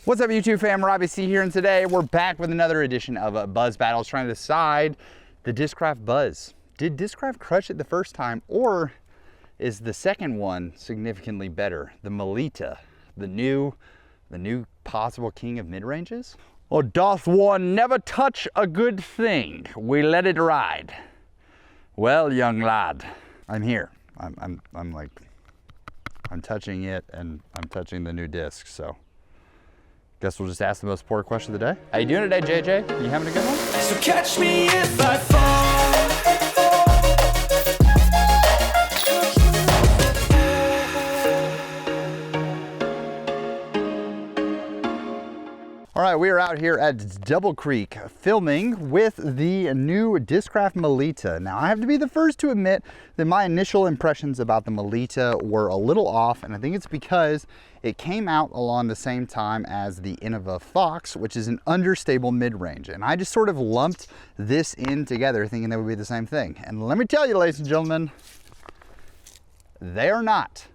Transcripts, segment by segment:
What's up YouTube fam, Robbie C here, and today we're back with another edition of Buzz Battles, trying to decide the Discraft Buzzz. Did Discraft crush it the first time, or is the second one significantly better? The Malita, the new possible king of mid-ranges? Or doth one never touch a good thing? We let it ride. Well, young lad, I'm here. I'm touching it, and I'm touching the new disc, so. Guess we'll just ask the most important question of the day. How you doing today, JJ? You having a good one? So catch me if I fall. All right, we are out here at Double Creek filming with the new Discraft Malita. Now, I have to be the first to admit that my initial impressions about the Malita were a little off, and I think it's because it came out along the same time as the Innova Fox, which is an understable mid-range. And I just sort of lumped this in together thinking they would be the same thing. And let me tell you, ladies and gentlemen, they are not.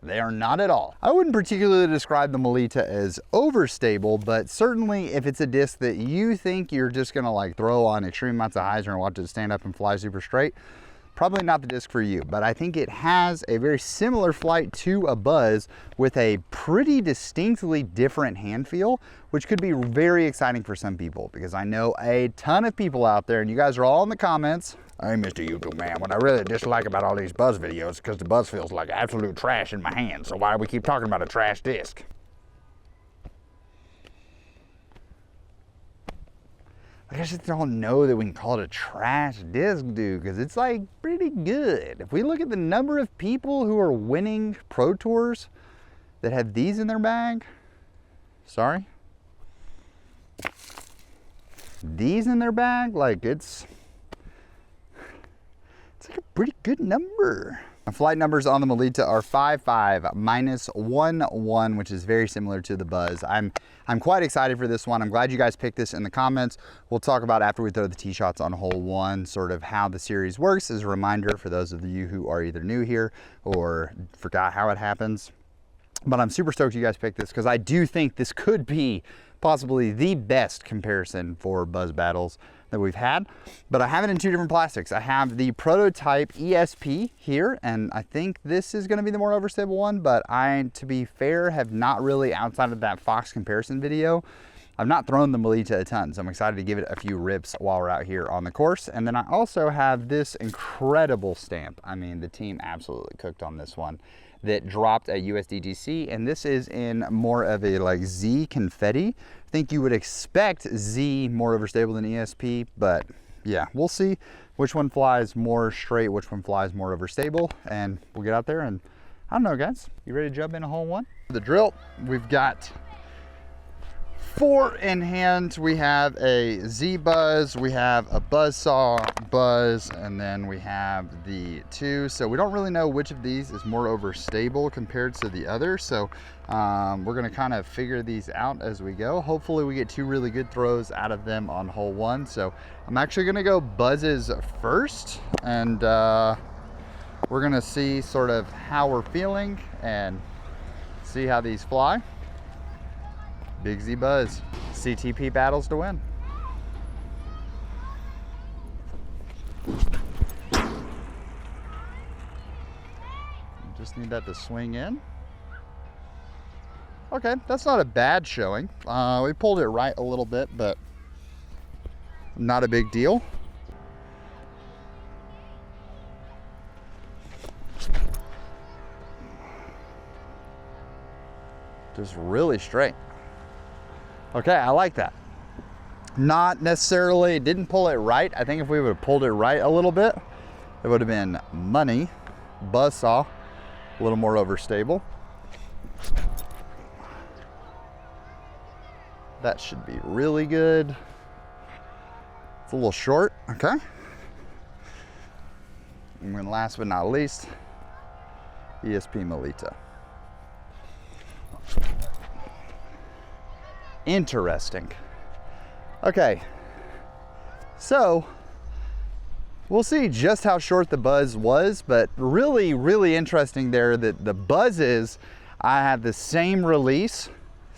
They are not at all. I wouldn't particularly describe the Malita as overstable, but certainly if it's a disc that you think you're just gonna like throw on extreme amounts of hyzer and watch it stand up and fly super straight, probably not the disc for you. But I think it has a very similar flight to a Buzzz with a pretty distinctly different hand feel, which could be very exciting for some people, because I know a ton of people out there, and you guys are all in the comments, "Hey, Mr. YouTube man, what I really dislike about all these Buzz videos is because the Buzz feels like absolute trash in my hand, so why do we keep talking about a trash disc?" I guess just don't know that we can call it a trash disc, dude, because it's like pretty good. If we look at the number of people who are winning Pro Tours that have these in their bag, sorry, these in their bag, like it's like a pretty good number. The flight numbers on the Malita are 5.5 minus 1.1, which is very similar to the Buzzz. I'm quite excited for this one. I'm glad you guys picked this in the comments. We'll talk about after we throw the tee shots on hole one, sort of how the series works as a reminder for those of you who are either new here or forgot how it happens. But I'm super stoked you guys picked this because I do think this could be possibly the best comparison for Buzz Battles that we've had. But I have it in two different plastics. I have the prototype ESP here, and I think this is gonna be the more overstable one, but I, to be fair, have not really, outside of that Fox comparison video, I've not thrown the Malita a ton, so I'm excited to give it a few rips while we're out here on the course. And then I also have this incredible stamp. I mean, the team absolutely cooked on this one, that dropped at USDGC, and this is in more of a like Z confetti. I think you would expect Z more overstable than ESP, but yeah, we'll see which one flies more straight, which one flies more overstable, and we'll get out there and I don't know, guys. You ready to jump into hole one? The drill, we've got 4 in hand. We have a Z Buzzz, we have a Buzzsaw Buzzz, and then we have the 2. So we don't really know which of these is more overstable compared to the other. So we're gonna kind of figure these out as we go. Hopefully we get 2 really good throws out of them on hole 1. So I'm actually gonna go Buzzes first, and we're gonna see sort of how we're feeling and see how these fly. Big Z Buzzz, CTP battles to win. Just need that to swing in. Okay, that's not a bad showing. We pulled it right a little bit, but not a big deal. Just really straight. Okay, I like that. Not necessarily, didn't pull it right. I think if we would have pulled it right a little bit, it would have been money. Buzzsaw, a little more overstable. That should be really good. It's a little short, okay. And then last but not least, ESP Malita. Interesting. Okay, so we'll see just how short the Buzzz was, but really, really interesting there that the Buzzes, I have the same release,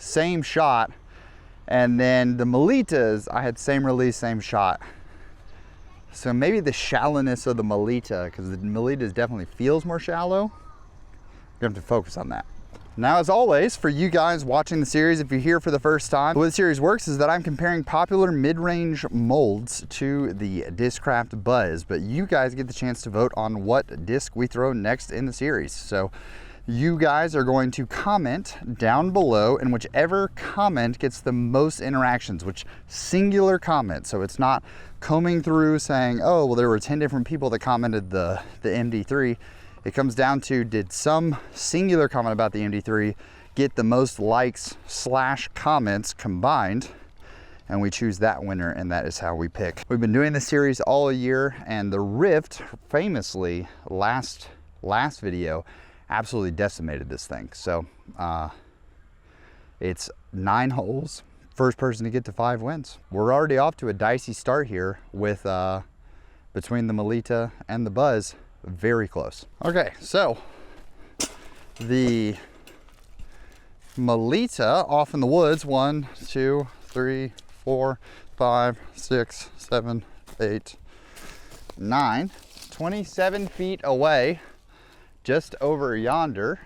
same shot. And then the Melitas, I had same release, same shot. So maybe the shallowness of the Melita, because the Melita definitely feels more shallow. You have to focus on that. Now, as always, for you guys watching the series, if you're here for the first time, the way the series works is that I'm comparing popular mid-range molds to the Discraft Buzzz, but you guys get the chance to vote on what disc we throw next in the series. So you guys are going to comment down below, and whichever comment gets the most interactions, which singular comment, so it's not combing through saying, oh, well, there were 10 different people that commented the MD3. It comes down to, did some singular comment about the MD3 get the most likes / comments combined, and we choose that winner, and that is how we pick. We've been doing this series all year, and the Rift, famously, last video, absolutely decimated this thing. So it's 9 holes. First person to get to 5 wins. We're already off to a dicey start here with between the Melita and the Buzzz. Very close. Okay, so the Melita off in the woods, 1, 2, 3, 4, 5, 6, 7, 8, 9, 27 feet away, just over yonder.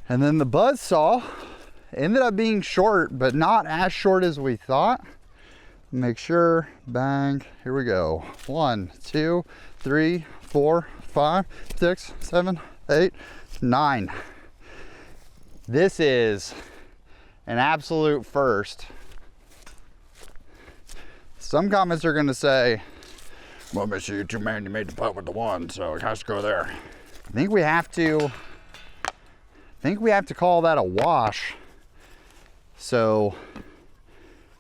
And then the Buzzsaw ended up being short, but not as short as we thought. Make sure, bang, here we go. 1, 2, 3, 4, 5, 6, 7, 8, 9. This is an absolute first. Some comments are gonna say, well, Mr. YouTube man, you made the putt with the 1, so it has to go there. I think we have to call that a wash. So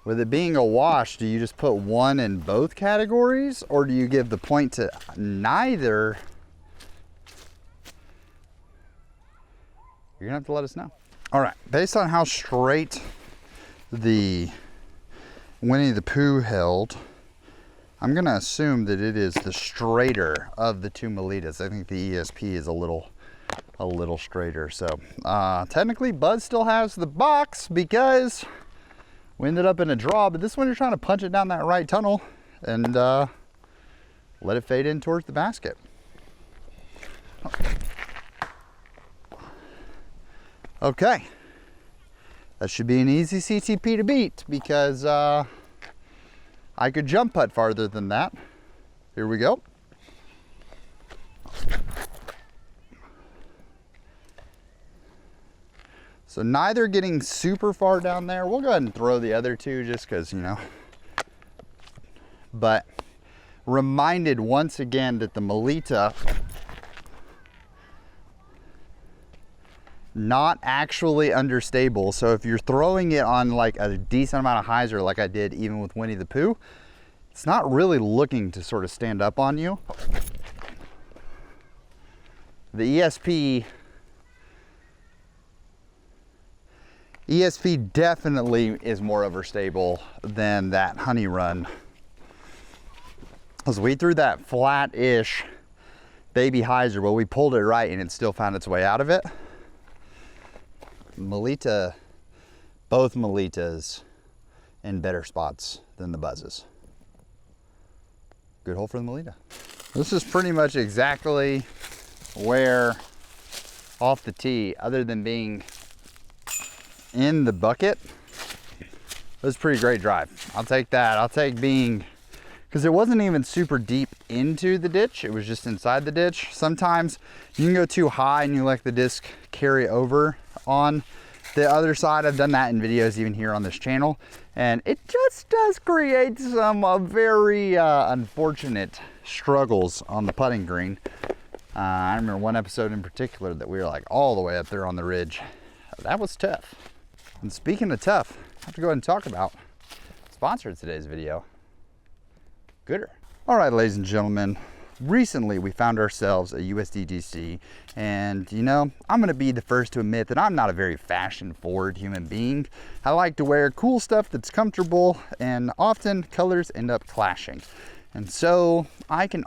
with it being a wash, do you just put 1 in both categories, or do you give the point to neither? You're gonna have to let us know. All right, based on how straight the Winnie the Pooh held, I'm gonna assume that it is the straighter of the 2 Melitas. I think the ESP is a little straighter. So technically Buzzz still has the box because we ended up in a draw, but this one you're trying to punch it down that right tunnel and let it fade in towards the basket. Okay, that should be an easy CTP to beat because I could jump putt farther than that. Here we go. So neither getting super far down there. We'll go ahead and throw the other 2 just because, you know. But reminded once again that the Melita, not actually understable. So if you're throwing it on like a decent amount of hyzer like I did even with Winnie the Pooh, it's not really looking to sort of stand up on you. The ESP definitely is more overstable than that Honey Run. As we threw that flat-ish baby hyzer, well, we pulled it right and it still found its way out of it. Melita, both Melitas in better spots than the Buzzes. Good hole for the Melita. This is pretty much exactly where off the tee, other than being in the bucket, it was a pretty great drive. I'll take that. I'll take being, because it wasn't even super deep into the ditch, it was just inside the ditch. Sometimes you can go too high and you let the disc carry over on the other side. I've done that in videos even here on this channel, and it just does create some very unfortunate struggles on the putting green. I remember one episode in particular that we were like all the way up there on the ridge. That was tough. And speaking of tough, I have to go ahead and talk about sponsor of today's video, Gooder. All right, ladies and gentlemen, recently we found ourselves a USDGC, and you know, I'm gonna be the first to admit that I'm not a very fashion forward human being. I like to wear cool stuff that's comfortable, and often colors end up clashing. And so I can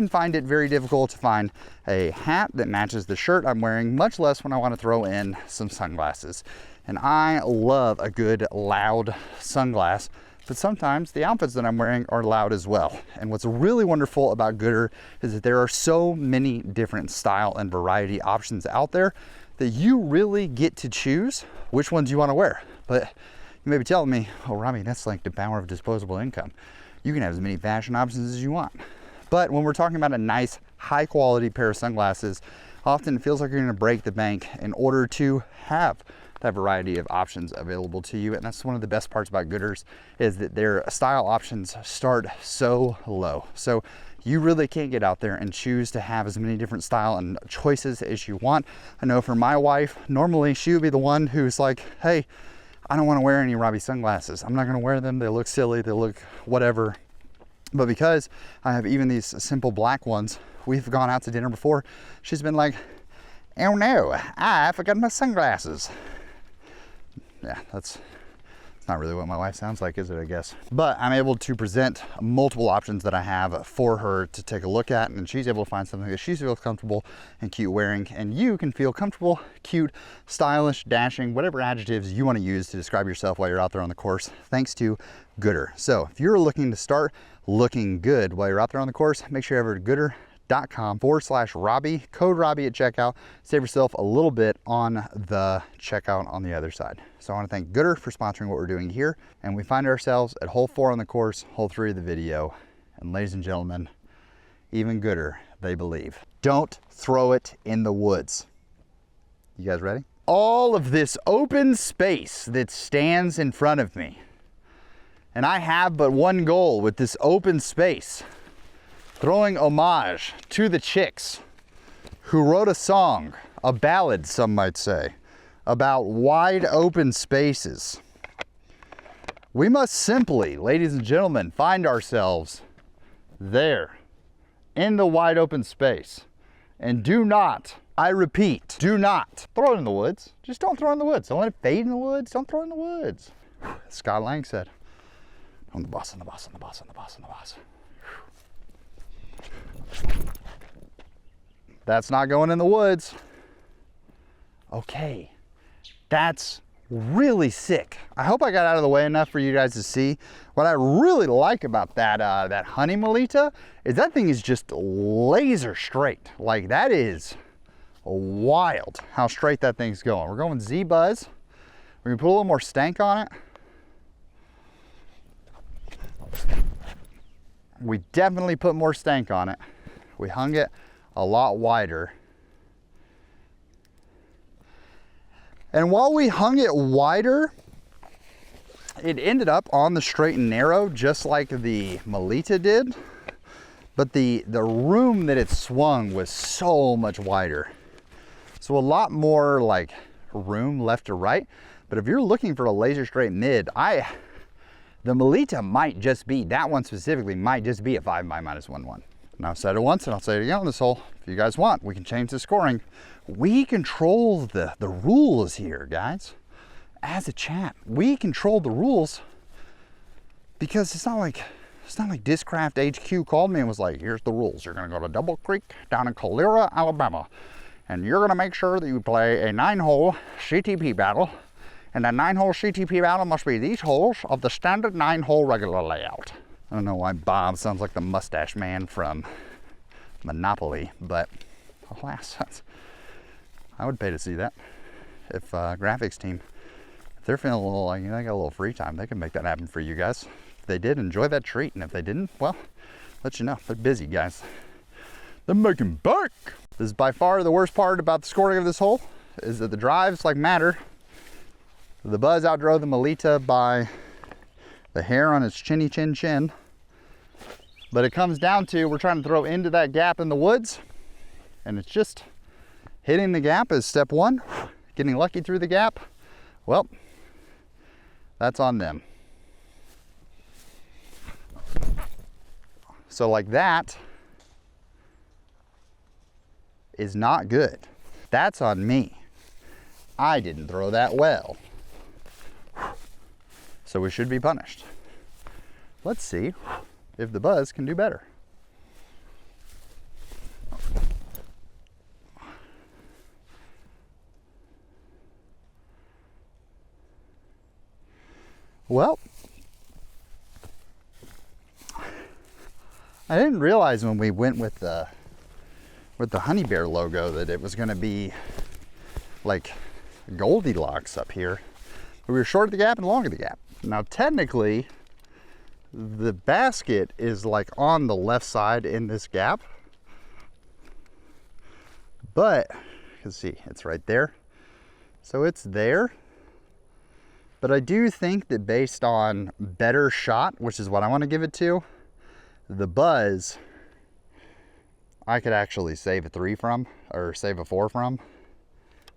find it very difficult to find a hat that matches the shirt I'm wearing, much less when I want to throw in some sunglasses. And I love a good loud sunglass, but sometimes the outfits that I'm wearing are loud as well. And what's really wonderful about Goodr is that there are so many different style and variety options out there that you really get to choose which ones you want to wear. But you may be telling me, oh, Robbie, that's like the power of disposable income. You can have as many fashion options as you want. But when we're talking about a nice, high quality pair of sunglasses, often it feels like you're gonna break the bank in order to have that variety of options available to you. And that's one of the best parts about Goodrs, is that their style options start so low. So you really can't get out there and choose to have as many different style and choices as you want. I know for my wife, normally she would be the one who's like, hey, I don't want to wear any Robbie sunglasses. I'm not going to wear them. They look silly. They look whatever. But because I have even these simple black ones, we've gone out to dinner before. She's been like, oh no, I forgot my sunglasses. Yeah, that's not really what my wife sounds like, is it, I guess? But I'm able to present multiple options that I have for her to take a look at, and she's able to find something that she feels comfortable and cute wearing, and you can feel comfortable, cute, stylish, dashing, whatever adjectives you want to use to describe yourself while you're out there on the course, thanks to Goodr. So if you're looking to start looking good while you're out there on the course, make sure you head over to goodr.com/Robbie, code Robbie at checkout. Save yourself a little bit on the checkout on the other side. So I want to thank Goodr for sponsoring what we're doing here. And we find ourselves at hole 4 on the course, hole 3 of the video. And ladies and gentlemen, even Goodr, they believe. Don't throw it in the woods. You guys ready? All of this open space that stands in front of me. And I have but one goal with this open space: throwing homage to the chicks who wrote a song, a ballad some might say, about wide open spaces. We must simply, ladies and gentlemen, find ourselves there in the wide open space. And do not, I repeat, do not throw it in the woods. Just don't throw it in the woods. Don't let it fade in the woods. Don't throw it in the woods. Scott Lang said, I'm the boss, I'm the boss, I'm the boss, I'm the boss, I'm the boss. That's not going in the woods. Okay, that's really sick. I hope I got out of the way enough for you guys to see. What I really like about that honey Malita is that thing is just laser straight. Like, that is wild how straight that thing's going. We're going Z Buzzz. We're gonna put a little more stank on it. We definitely put more stank on it. We hung it a lot wider. And while we hung it wider, it ended up on the straight and narrow, just like the Malita did. But the room that it swung was so much wider. So a lot more like room left to right. But if you're looking for a laser straight mid, the Malita might just be, that one specifically might just be a 5 by -1-1. And I've said it once and I'll say it again on this hole. If you guys want, we can change the scoring. We control the rules here, guys. As a chat, we control the rules, because it's not like Discraft HQ called me and was like, here's the rules. You're gonna go to Double Creek down in Calera, Alabama, and you're gonna make sure that you play a 9-hole CTP battle. And that 9-hole CTP battle must be these holes of the standard 9-hole regular layout. I don't know why Bob sounds like the mustache man from Monopoly, but alas, I would pay to see that. If graphics team, if they're feeling a little like, they got a little free time, they can make that happen for you guys. If they did, enjoy that treat. And if they didn't, well, let you know. They're busy, guys. They're making bank. This is by far the worst part about the scoring of this hole, is that the drives matter. The Buzzz outdrove the Malita by the hair on its chinny chin chin. But it comes down to, we're trying to throw into that gap in the woods, and it's just hitting the gap is step one. Getting lucky through the gap, well, that's on them. So like that is not good. That's on me. I didn't throw that well. So we should be punished. Let's see if the Buzzz can do better. Well, I didn't realize when we went with the Honey Bear logo that it was going to be like Goldilocks up here. We were short of the gap and long of the gap. Now let's the basket is like on the left side in this gap, but you can see it's right there. So it's there. But I do think that based on better shot, which is what I want to give it to, the Buzzz, I could actually save a 3 from, or save a 4 from.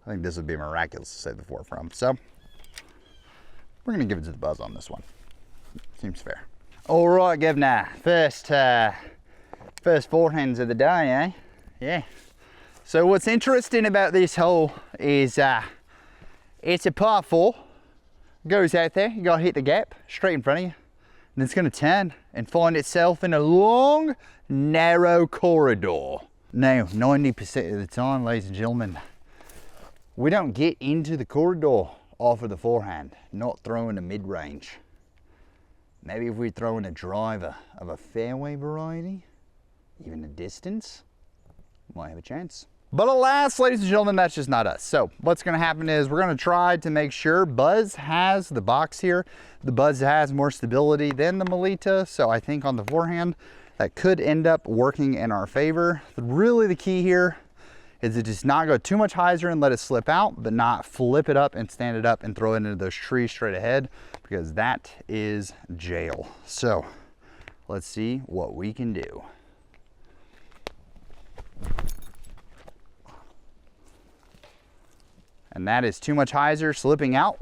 I think this would be miraculous to save the 4 from. So we're going to give it to the Buzzz on this one. Seems fair. All right, Governor. First forehands of the day, eh? Yeah. So what's interesting about this hole is it's a par 4. Goes out there, you gotta hit the gap straight in front of you, and it's gonna turn and find itself in a long, narrow corridor. Now, 90% of the time, ladies and gentlemen, we don't get into the corridor off of the forehand, not throwing a mid-range. Maybe if we're throwing a driver of a fairway variety, even a distance, might have a chance. But alas, ladies and gentlemen, that's just not us. So what's gonna happen is we're gonna try to make sure Buzzz has the box here. The Buzzz has more stability than the Malita, so I think on the forehand, that could end up working in our favor. Really the key here is to just not go too much hyzer and let it slip out, but not flip it up and stand it up and throw it into those trees straight ahead, because that is jail. So let's see what we can do. And that is too much hyzer slipping out,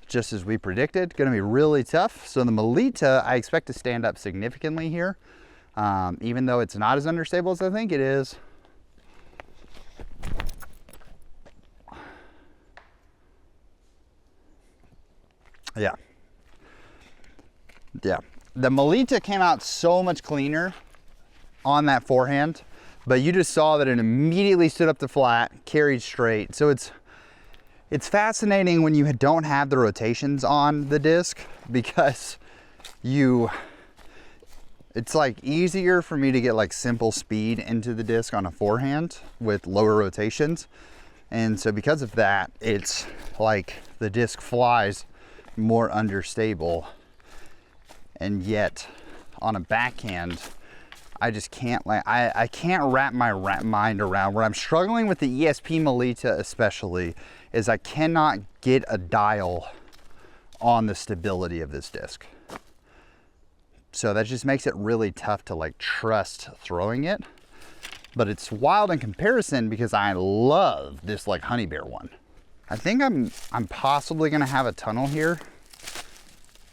just as we predicted. Gonna be really tough. So the Malita, I expect to stand up significantly here, even though it's not as understable as I think it is. Yeah. The Malita came out so much cleaner on that forehand, but you just saw that it immediately stood up to flat, carried straight. So it's fascinating when you don't have the rotations on the disc, because it's like easier for me to get like simple speed into the disc on a forehand with lower rotations. And so because of that, it's like the disc flies more understable. And yet on a backhand, I just can't, like, I can't wrap my mind around. Where I'm struggling with the ESP Malita especially is I cannot get a dial on the stability of this disc. So that just makes it really tough to like trust throwing it. But it's wild in comparison because I love this like Honey Bear one. I think I'm possibly gonna have a tunnel here.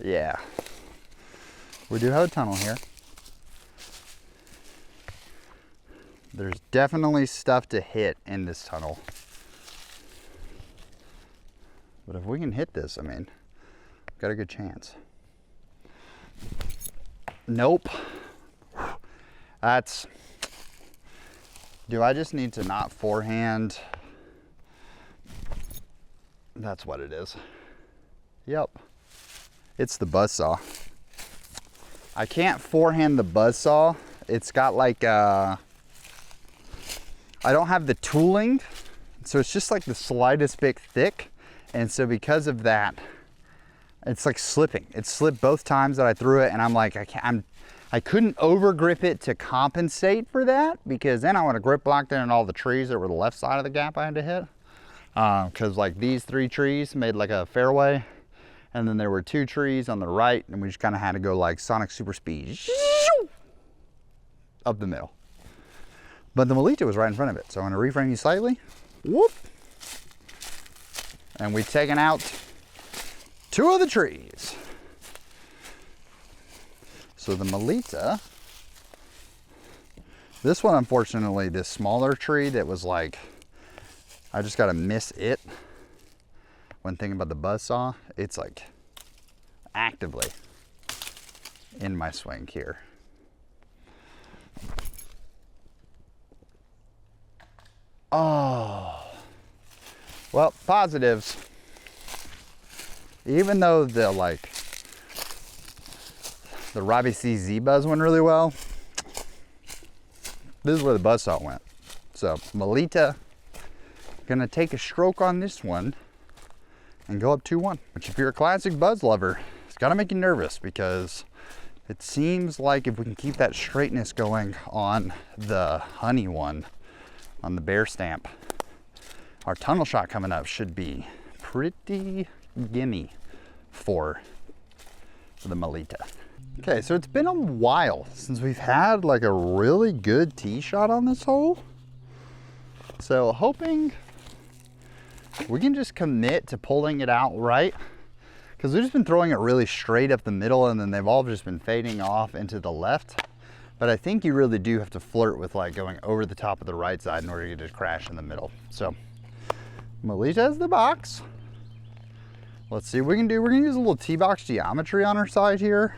Yeah, we do have a tunnel here. There's definitely stuff to hit in this tunnel. But if we can hit this, I mean, got a good chance. Nope. Do I just need to not forehand? That's what it is. Yep. It's the buzzsaw. I can't forehand the buzzsaw. It's got like I don't have the tooling, so it's just like the slightest bit thick. And so because of that, it's like slipping. It slipped both times that I threw it, and I'm like, I couldn't over grip it to compensate for that, because then I would have grip blocked in all the trees that were the left side of the gap I had to hit. Because like these 3 trees made like a fairway, and then there were 2 trees on the right, and we just kind of had to go like Sonic super speed up the middle. But the Malita was right in front of it, so I'm gonna reframe you slightly. Whoop! And we've taken out 2 of the trees. So the Malita, this one, unfortunately, this smaller tree that was like, I just gotta miss it when thinking about the buzzsaw. It's like actively in my swing here. Well, positives. Even though the Robbie C Buzz went really well, this is where the buzzsaw went. So Malita gonna take a stroke on this one and go up 2-1. Which, if you're a classic Buzz lover, it's gotta make you nervous, because it seems like if we can keep that straightness going on the honey one, on the bear stamp, our tunnel shot coming up should be pretty gimme for the Malita. Okay, so it's been a while since we've had like a really good tee shot on this hole. So hoping we can just commit to pulling it out right, because we've just been throwing it really straight up the middle, and then they've all just been fading off into the left. But I think you really do have to flirt with like going over the top of the right side in order to just crash in the middle. So Malita has the box. Let's see what we can do. We're gonna use a little tee box geometry on our side here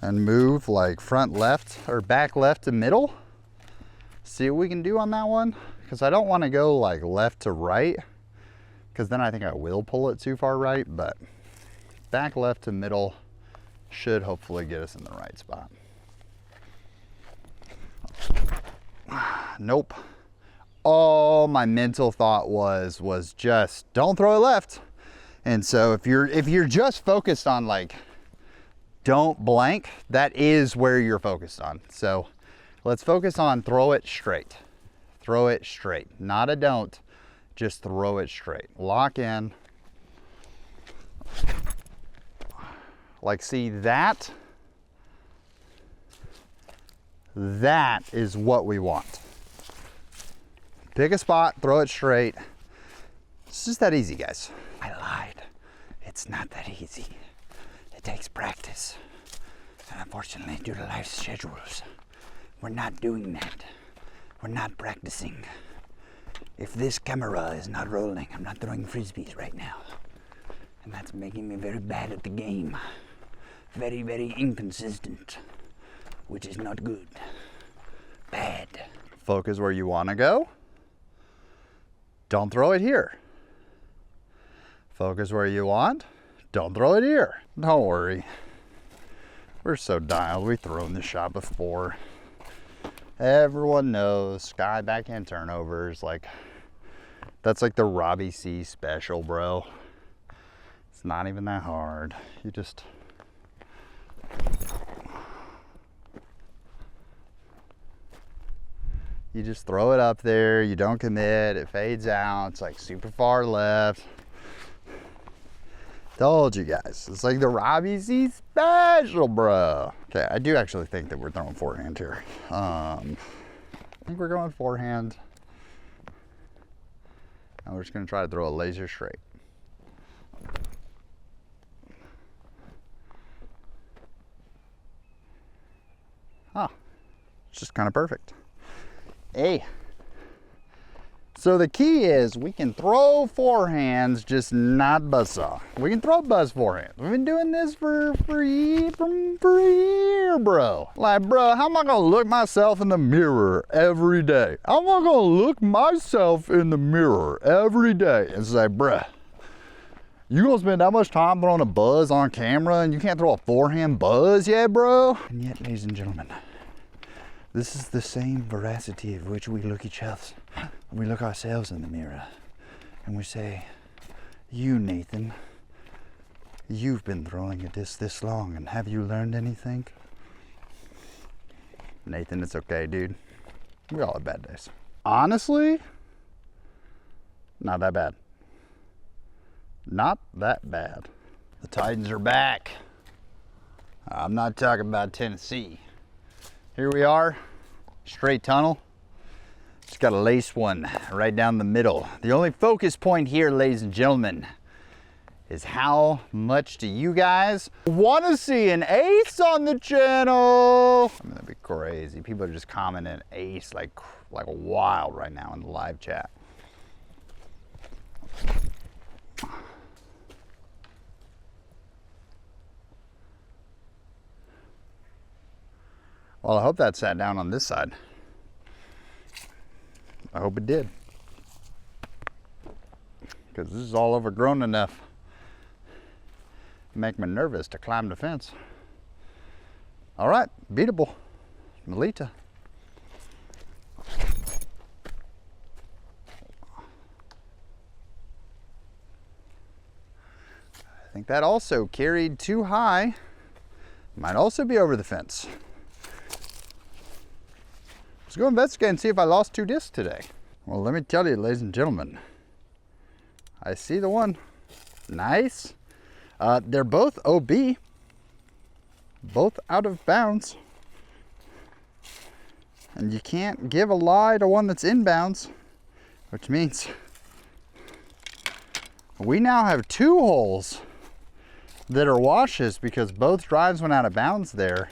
and move like front left or back left to middle. See what we can do on that one, because I don't want to go like left to right, because then I think I will pull it too far right. But back left to middle should hopefully get us in the right spot. Nope. All my mental thought was just don't throw it left. And so if you're just focused on like don't blank, that is where you're focused on. So let's focus on throw it straight. Throw it straight. Not a don't, just throw it straight. Lock in. Like, see that? That is what we want. Pick a spot, throw it straight. It's just that easy, guys. I lied. It's not that easy. It takes practice. And unfortunately, due to life schedules, we're not doing that. We're not practicing. If this camera is not rolling, I'm not throwing frisbees right now. And that's making me very bad at the game. Very, very inconsistent, which is not good. Bad. Focus where you want to go. Don't throw it here. Focus where you want. Don't throw it here. Don't worry. We're so dialed. We've thrown this shot before. Everyone knows sky backhand turnovers. Like, that's like the Robbie C special, bro. It's not even that hard. You just throw it up there. You don't commit. It fades out. It's like super far left. Told you guys. It's like the Robbie C special, bro. Okay, I do actually think that we're throwing forehand here. I think we're going forehand. And we're just going to try to throw a laser straight. Huh. It's just kind of perfect. Hey. So the key is we can throw forehands, just not buzzsaw. We can throw buzz forehands. We've been doing this for a year, bro. Like, bro, how am I gonna look myself in the mirror every day? How am I gonna look myself in the mirror every day and say, bruh, you gonna spend that much time throwing a buzz on camera and you can't throw a forehand buzz yet, bro? And yet, ladies and gentlemen, this is the same veracity of which we look each other. We look ourselves in the mirror and we say, you, Nathan, you've been throwing a disc this long, and have you learned anything? Nathan, it's okay, dude. We all have bad days. Honestly, not that bad. Not that bad. The Titans are back. I'm not talking about Tennessee. Here we are, straight tunnel. Just got to lace one right down the middle. The only focus point here, ladies and gentlemen, is how much do you guys want to see an ace on the channel? I mean, that'd be crazy. People are just commenting ace like wild right now in the live chat. Well, I hope that sat down on this side. I hope it did. because this is all overgrown enough to make me nervous to climb the fence. All right, beatable, Malita. I think that also carried too high. Might also be over the fence. Let's go investigate and see if I lost 2 discs today. Well, let me tell you, ladies and gentlemen, I see the one. Nice. They're both OB, both out of bounds. And you can't give a lie to one that's inbounds, which means we now have 2 holes that are washes because both drives went out of bounds there.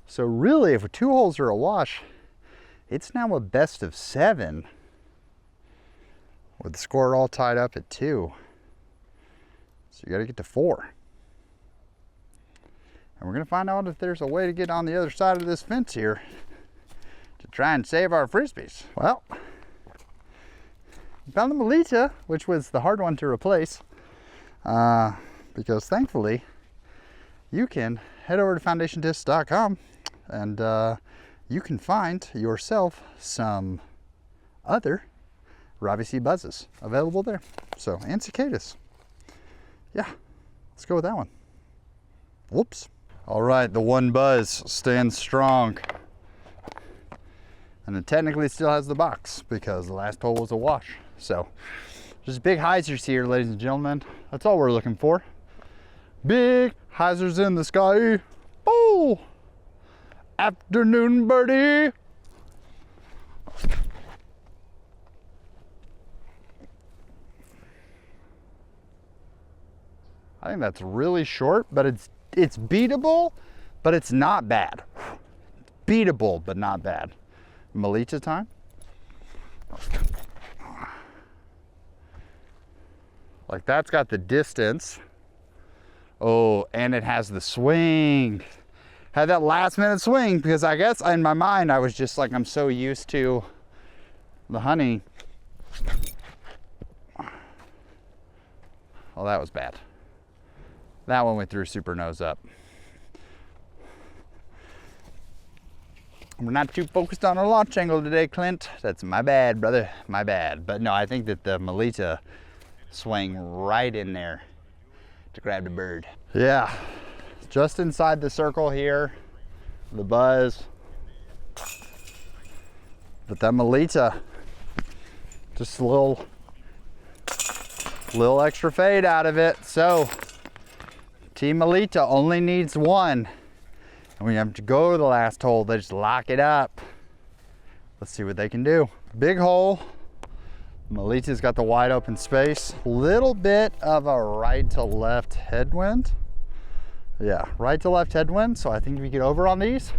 So really, if 2 holes are a wash, it's now a best of 7 with the score all tied up at 2. So you got to get to 4. And we're going to find out if there's a way to get on the other side of this fence here to try and save our Frisbees. Well, we found the Malita, which was the hard one to replace. Because thankfully you can head over to foundationdiscs.com and you can find yourself some other Robbie C Buzzes available there. So, and cicadas. Yeah, let's go with that one. Whoops. All right, the one Buzz stands strong. And it technically still has the box because the last hole was a wash. So, just big hyzers here, ladies and gentlemen. That's all we're looking for. Big hyzers in the sky. Oh! Afternoon birdie. I think that's really short, but it's beatable, but it's not bad. Beatable, but not bad. Malita time. Like that's got the distance. Oh, and it has the swing. Had that last minute swing because I guess in my mind I was just like, I'm so used to the honey. Oh, that was bad. That one went through super nose up. We're not too focused on our launch angle today, Clint. That's my bad, brother, my bad. But no, I think that the Malita swing right in there to grab the bird. Yeah, just inside the circle here, the Buzz. But that Malita, just a little extra fade out of it. So Team Malita only needs 1. And we have to go to the last hole. They just lock it up. Let's see what they can do. Big hole. Malita's got the wide open space. Little bit of a right to left headwind. Yeah, right to left headwind. So I think if we get over on these,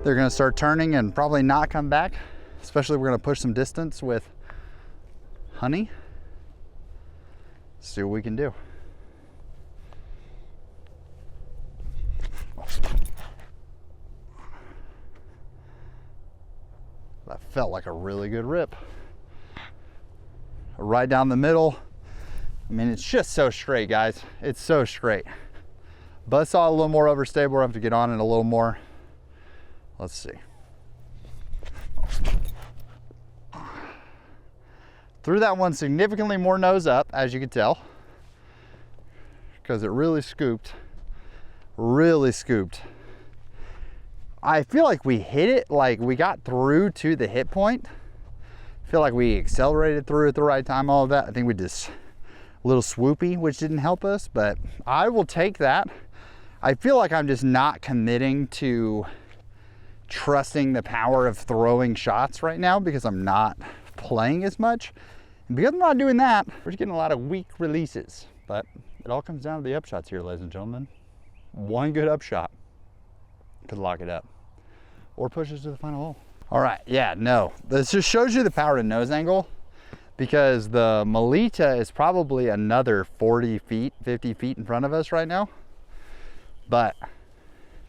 they're gonna start turning and probably not come back. Especially if we're gonna push some distance with honey. See what we can do. That felt like a really good rip. Right down the middle. I mean, it's just so straight, guys. It's so straight. Buzzsaw a little more overstable. We'll have to get on it a little more. Let's see. Threw that one significantly more nose up, as you can tell, because it really scooped. Really scooped. I feel like we hit it, like we got through to the hit point. I feel like we accelerated through at the right time, all of that. I think we just a little swoopy, which didn't help us, but I will take that. I feel like I'm just not committing to trusting the power of throwing shots right now because I'm not playing as much. And because I'm not doing that, we're just getting a lot of weak releases. But it all comes down to the upshots here, ladies and gentlemen. One good upshot could lock it up or push us to the final hole. All right, yeah, no. This just shows you the power of nose angle because the Malita is probably another 40 feet, 50 feet in front of us right now. But I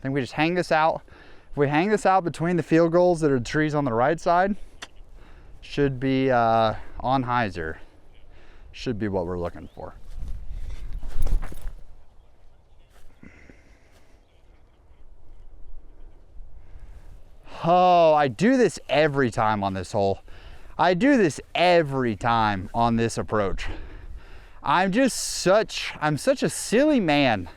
think we just hang this out. If we hang this out between the field goals that are the trees on the right side, should be on hyzer. should be what we're looking for. Oh, I do this every time on this hole. I do this every time on this approach. I'm such a silly man.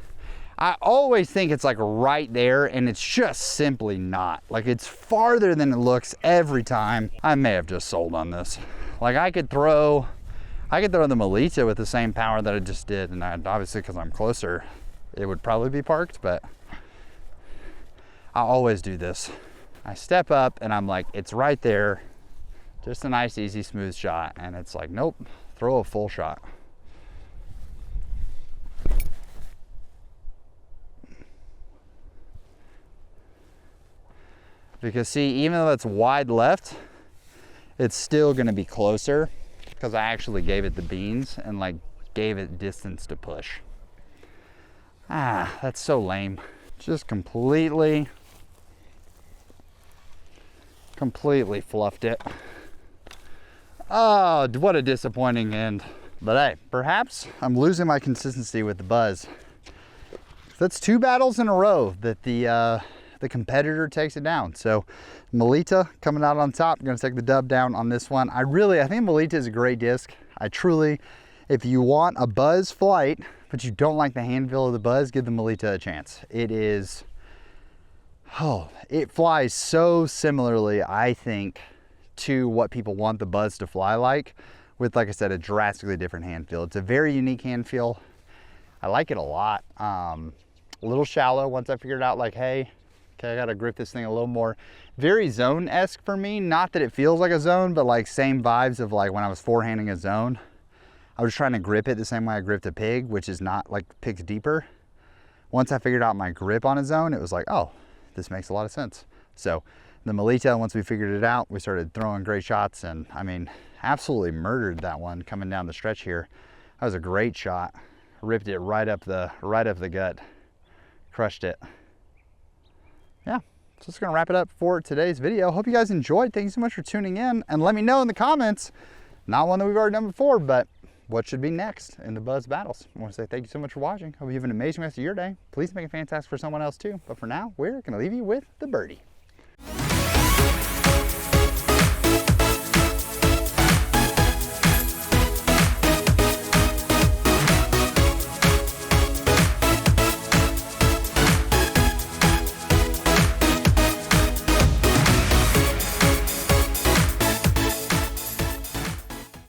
I always think it's like right there, and it's just simply not. Like, it's farther than it looks every time. I may have just sold on this. Like, I could throw the Melita with the same power that I just did, and obviously because I'm closer, it would probably be parked, but I always do this. I step up and I'm like, it's right there. Just a nice, easy, smooth shot. And it's like, nope, throw a full shot. Because see, even though it's wide left, it's still gonna be closer because I actually gave it the beans and like gave it distance to push. Ah, that's so lame. Just completely fluffed it. Oh, what a disappointing end. But hey, perhaps I'm losing my consistency with the Buzzz. That's 2 battles in a row that the competitor takes it down. So Melita coming out on top. I'm gonna take the dub down on this one. I think Melita is a great disc. If you want a Buzzz flight, but you don't like the hand feel of the Buzzz, give the Melita a chance. It flies so similarly, I think, to what people want the Buzzz to fly like, with, like I said, a drastically different hand feel. It's a very unique hand feel. I like it a lot. A little shallow once I figured out, like, hey, okay, I gotta grip this thing a little more. Very zone-esque for me. Not that it feels like a zone, but like same vibes of like when I was forehanding a zone. I was trying to grip it the same way I gripped a pig, which is not like pig's deeper. Once I figured out my grip on a zone, it was like, oh, this makes a lot of sense. So the Melita, once we figured it out, we started throwing great shots, and I mean, absolutely murdered that one coming down the stretch here. That was a great shot. Ripped it right up the gut. Crushed it. Yeah, so that's gonna wrap it up for today's video. Hope you guys enjoyed. Thank you so much for tuning in, and let me know in the comments, not one that we've already done before, but what should be next in the Buzzz battles. I want to say thank you so much for watching. Hope you have an amazing rest of your day. Please make it fantastic for someone else too. But for now, we're gonna leave you with the birdie.